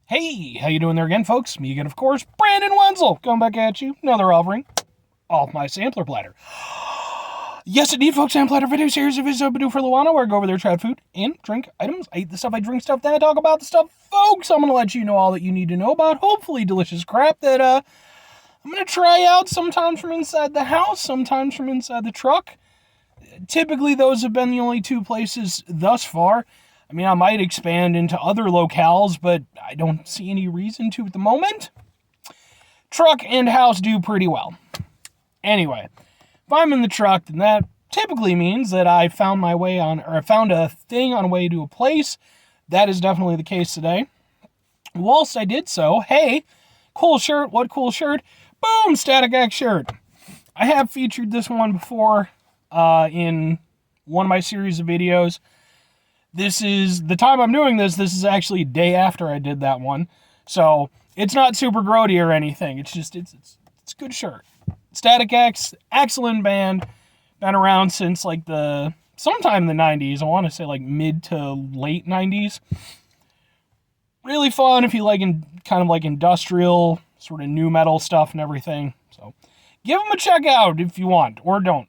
Hey, how you doing there again, folks? Me again, of course, Brandon Wenzel, coming back at you. Another offering off my sampler platter. Yes, indeed, folks, sampler platter video series of I've been doing for Luana, where I go over there, try out food and drink items. I eat the stuff, I drink stuff, then I talk about the stuff. Folks, I'm going to let you know all that you need to know about hopefully delicious crap that I'm going to try out sometimes from inside the house, sometimes from inside the truck. Typically, those have been the only two places thus far. I mean, I might expand into other locales, but I don't see any reason to at the moment. Truck and house do pretty well. Anyway, if I'm in the truck, then that typically means that I found my way on, or I found a thing on the way to a place. That is definitely the case today. Whilst I did so, hey, cool shirt, what cool shirt? Boom, Static X shirt. I have featured this one before in one of my series of videos. This is, the time I'm doing this is actually a day after I did that one. So, it's not super grody or anything. It's just, it's a good shirt. Static X, excellent band. Been around since like sometime in the 90s. I want to say like mid to late 90s. Really fun if you like kind of like industrial, sort of new metal stuff and everything. So, give them a check out if you want, or don't.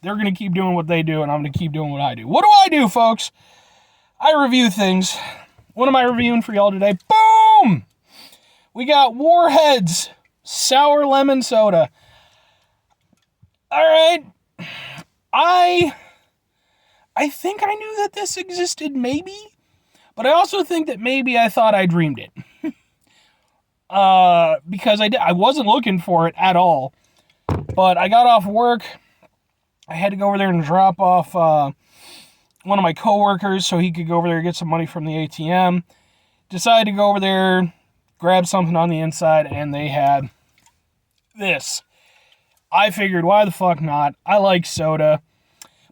They're going to keep doing what they do, and I'm going to keep doing what I do. What do I do, folks? I review things. What am I reviewing for y'all today? Boom! We got Warheads Sour Lemon Soda. All right. I think I knew that this existed, maybe. But I also think that maybe I thought I dreamed it. Because I wasn't looking for it at all. But I got off work. I had to go over there and drop off one of my coworkers so he could go over there and get some money from the ATM. Decided to go over there, grab something on the inside, and they had this. I figured, why the fuck not? I like soda.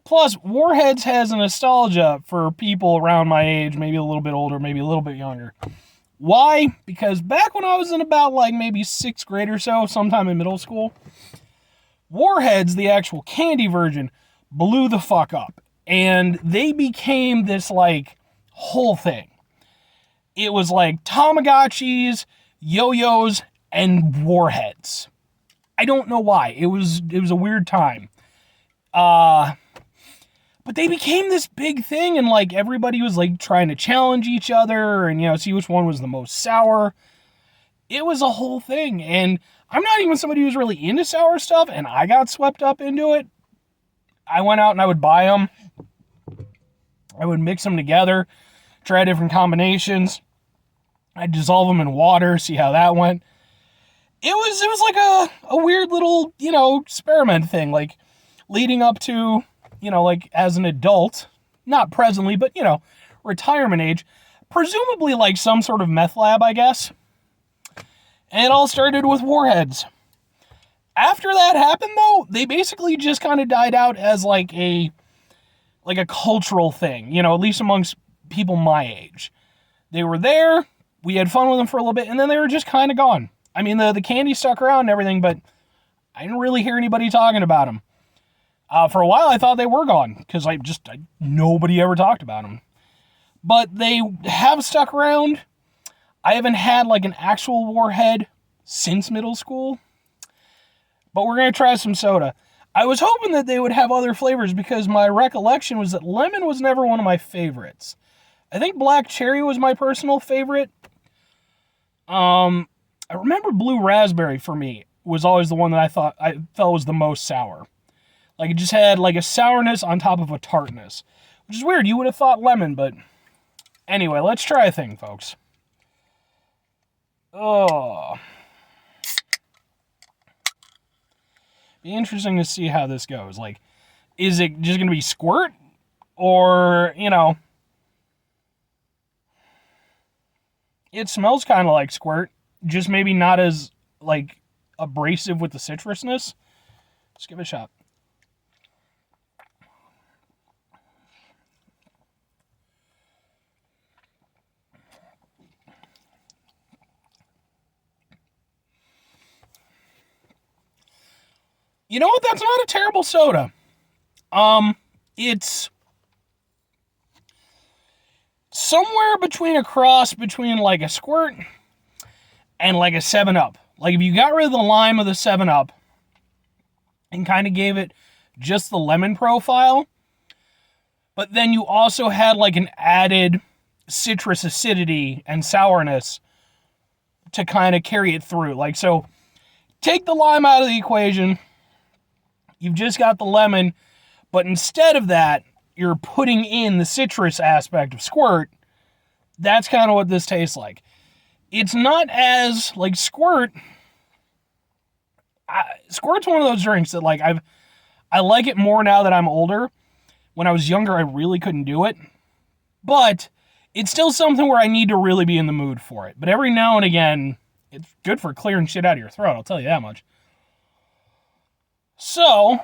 Plus, Warheads has a nostalgia for people around my age, maybe a little bit older, maybe a little bit younger. Why? Because back when I was in about like maybe 6th grade or so, sometime in middle school, Warheads, the actual candy version, blew the fuck up. And they became this, like, whole thing. It was like Tamagotchis, yo-yos, and Warheads. I don't know why. It was a weird time. But they became this big thing, and, like, everybody was, like, trying to challenge each other and, see which one was the most sour. It was a whole thing, and I'm not even somebody who's really into sour stuff, and I got swept up into it. I went out and I would buy them. I would mix them together, try different combinations. I'd dissolve them in water, see how that went. It was like a weird little, experiment thing, like leading up to, like as an adult, not presently, but, retirement age, presumably like some sort of meth lab, I guess. And it all started with Warheads. After that happened, though, they basically just kind of died out as like a cultural thing, at least amongst people my age. They were there, we had fun with them for a little bit, and then they were just kind of gone. I mean, the candy stuck around and everything, but I didn't really hear anybody talking about them. For a while, I thought they were gone, because nobody ever talked about them. But they have stuck around. I haven't had like an actual Warhead since middle school, but we're going to try some soda. I was hoping that they would have other flavors because my recollection was that lemon was never one of my favorites. I think black cherry was my personal favorite. I remember blue raspberry for me was always the one that I felt was the most sour. Like it just had like a sourness on top of a tartness, which is weird. You would have thought lemon, but anyway, let's try a thing, folks. Oh. Be interesting to see how this goes. Like, is it just going to be squirt? Or, it smells kind of like squirt. Just maybe not as, like, abrasive with the citrusness. Let's give it a shot. You know what? That's not a terrible soda. It's somewhere between a cross between like a Squirt and like a 7-Up. Like if you got rid of the lime of the 7-Up and kind of gave it just the lemon profile, but then you also had like an added citrus acidity and sourness to kind of carry it through. Like, so take the lime out of the equation. You've just got the lemon, but instead of that, you're putting in the citrus aspect of Squirt. That's kind of what this tastes like. It's not as, like, Squirt's one of those drinks that, like, I like it more now that I'm older. When I was younger, I really couldn't do it. But it's still something where I need to really be in the mood for it. But every now and again, it's good for clearing shit out of your throat, I'll tell you that much. So,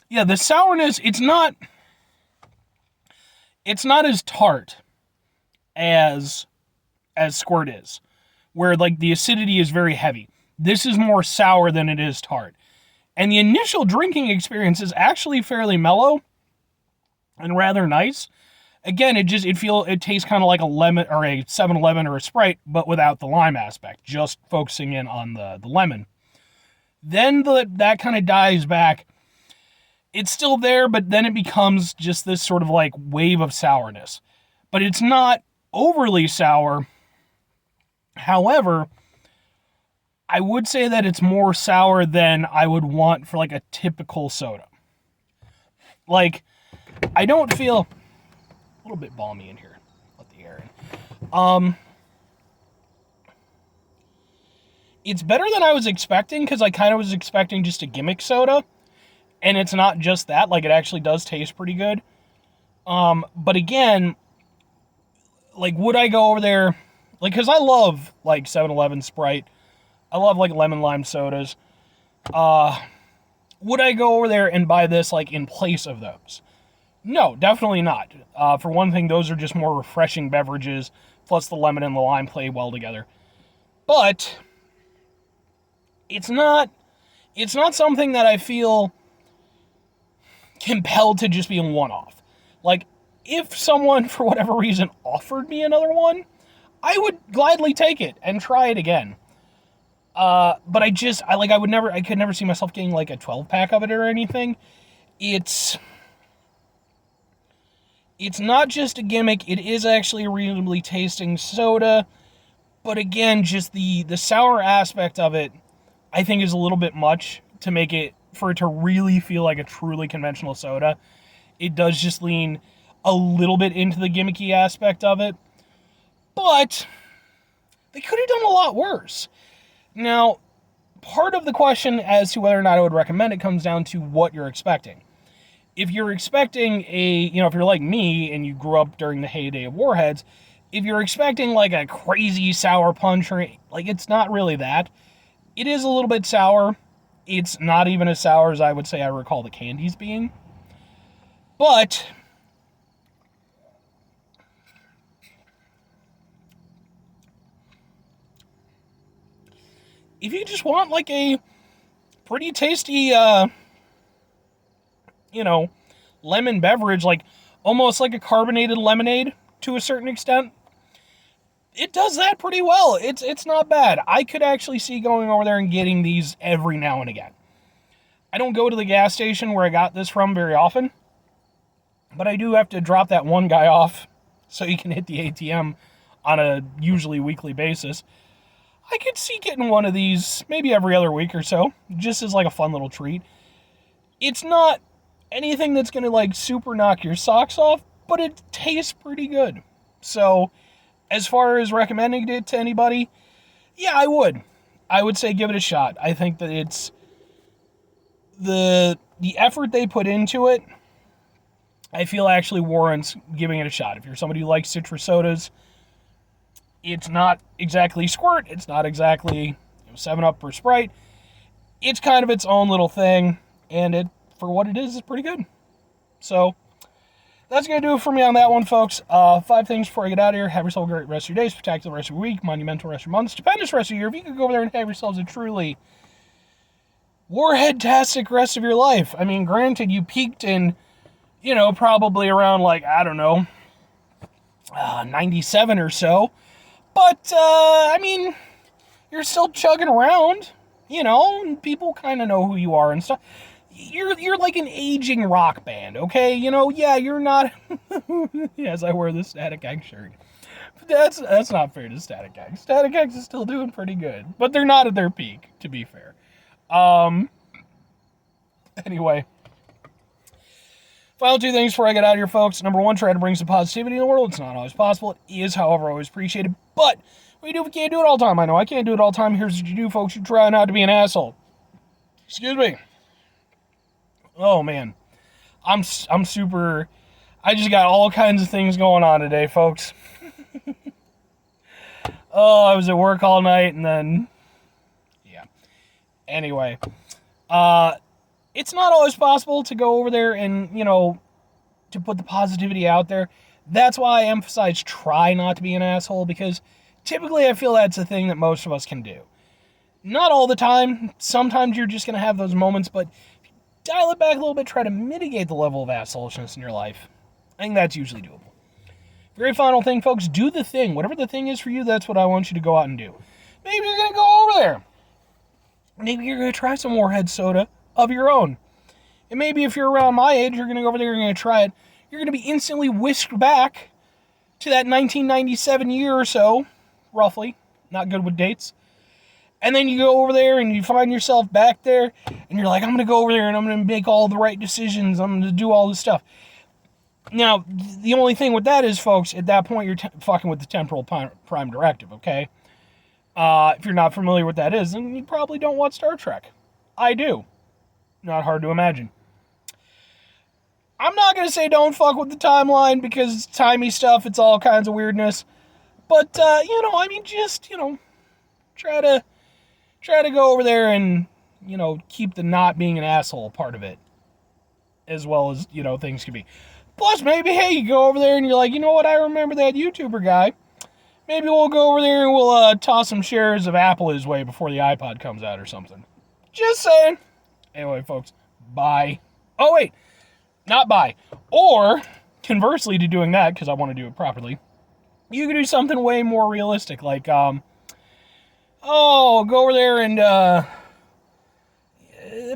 yeah, the sourness, it's not as tart as Squirt is, where like the acidity is very heavy. This is more sour than it is tart. And the initial drinking experience is actually fairly mellow and rather nice. Again, it tastes kind of like a lemon or a 7-Eleven or a Sprite, but without the lime aspect, just focusing in on the lemon. Then that kind of dies back. It's still there, but then it becomes just this sort of like wave of sourness. But it's not overly sour. However, I would say that it's more sour than I would want for like a typical soda. Like, I don't feel a little bit balmy in here. Let the air in. It's better than I was expecting, because I kind of was expecting just a gimmick soda. And it's not just that. Like, it actually does taste pretty good. But again, like, would I go over there? Like, because I love, like, 7-Eleven Sprite. I love, like, lemon lime sodas. Would I go over there and buy this, like, in place of those? No, definitely not. For one thing, those are just more refreshing beverages, plus the lemon and the lime play well together. But it's not something that I feel compelled to just be a one-off. Like, if someone, for whatever reason, offered me another one, I would gladly take it and try it again. But I could never see myself getting, like, a 12-pack of it or anything. It's not just a gimmick. It is actually a reasonably tasting soda. But again, just the sour aspect of it, I think, is a little bit much to make it, for it to really feel like a truly conventional soda. It does just lean a little bit into the gimmicky aspect of it. But they could have done a lot worse. Now, part of the question as to whether or not I would recommend it comes down to what you're expecting. If you're expecting if you're like me and you grew up during the heyday of Warheads, if you're expecting like a crazy sour punch, or like, it's not really that. It is a little bit sour. It's not even as sour as I would say I recall the candies being. But if you just want like a pretty tasty, lemon beverage, like almost like a carbonated lemonade to a certain extent, it does that pretty well. It's not bad. I could actually see going over there and getting these every now and again. I don't go to the gas station where I got this from very often, but I do have to drop that one guy off so he can hit the ATM on a usually weekly basis. I could see getting one of these maybe every other week or so, just as like a fun little treat. It's not anything that's going to like super knock your socks off, but it tastes pretty good. So, as far as recommending it to anybody, yeah, I would. I would say give it a shot. I think that it's the effort they put into it, I feel actually warrants giving it a shot. If you're somebody who likes citrus sodas, it's not exactly Squirt, it's not exactly 7-Up or Sprite. It's kind of its own little thing, and it, for what it is pretty good. So, that's going to do it for me on that one, folks. 5 things before I get out of here. Have yourself a great rest of your day, spectacular rest of your week, monumental rest of your month, stupendous rest of your year. If you could go over there and have yourselves a truly Warhead-tastic rest of your life. I mean, granted, you peaked in, probably around, like, I don't know, 97 or so. But, I mean, you're still chugging around, and people kind of know who you are and stuff. You're like an aging rock band, okay? Yeah, you're not... Yes, I wear the Static X shirt. But that's not fair to Static X. Static X is still doing pretty good, but they're not at their peak, to be fair. Anyway, final two things before I get out of here, folks. Number one, try to bring some positivity in the world. It's not always possible. It is, however, always appreciated. But we can't do it all the time. I know I can't do it all the time. Here's what you do, folks. You try not to be an asshole. Excuse me. Oh, man. I'm super... I just got all kinds of things going on today, folks. Oh, I was at work all night, and then... Yeah. Anyway. It's not always possible to go over there and, to put the positivity out there. That's why I emphasize try not to be an asshole, because typically I feel that's a thing that most of us can do. Not all the time. Sometimes you're just going to have those moments, but dial it back a little bit, try to mitigate the level of assholishness in your life. I think that's usually doable. Very final thing, folks, do the thing. Whatever the thing is for you, that's what I want you to go out and do. Maybe you're going to go over there. Maybe you're going to try some Warhead soda of your own. And maybe if you're around my age, you're going to go over there, you're going to try it. You're going to be instantly whisked back to that 1997 year or so, roughly. Not good with dates. And then you go over there and you find yourself back there, and you're like, I'm going to go over there and I'm going to make all the right decisions. I'm going to do all this stuff. Now, the only thing with that is, folks, at that point, you're fucking with the temporal prime directive, okay? If you're not familiar with what that is, then you probably don't watch Star Trek. I do. Not hard to imagine. I'm not going to say don't fuck with the timeline, because it's timey stuff, it's all kinds of weirdness. But, just, try to go over there and, keep the not being an asshole part of it. As well as, things can be. Plus, maybe, hey, you go over there and you're like, you know what, I remember that YouTuber guy. Maybe we'll go over there and we'll toss some shares of Apple his way before the iPod comes out or something. Just saying. Anyway, folks, bye. Oh, wait. Not bye. Or, conversely to doing that, because I want to do it properly, you can do something way more realistic. Like, go over there and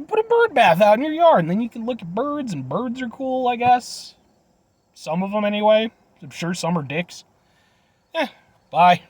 put a bird bath out in your yard. And then you can look at birds, and birds are cool, I guess. Some of them, anyway. I'm sure some are dicks. Bye.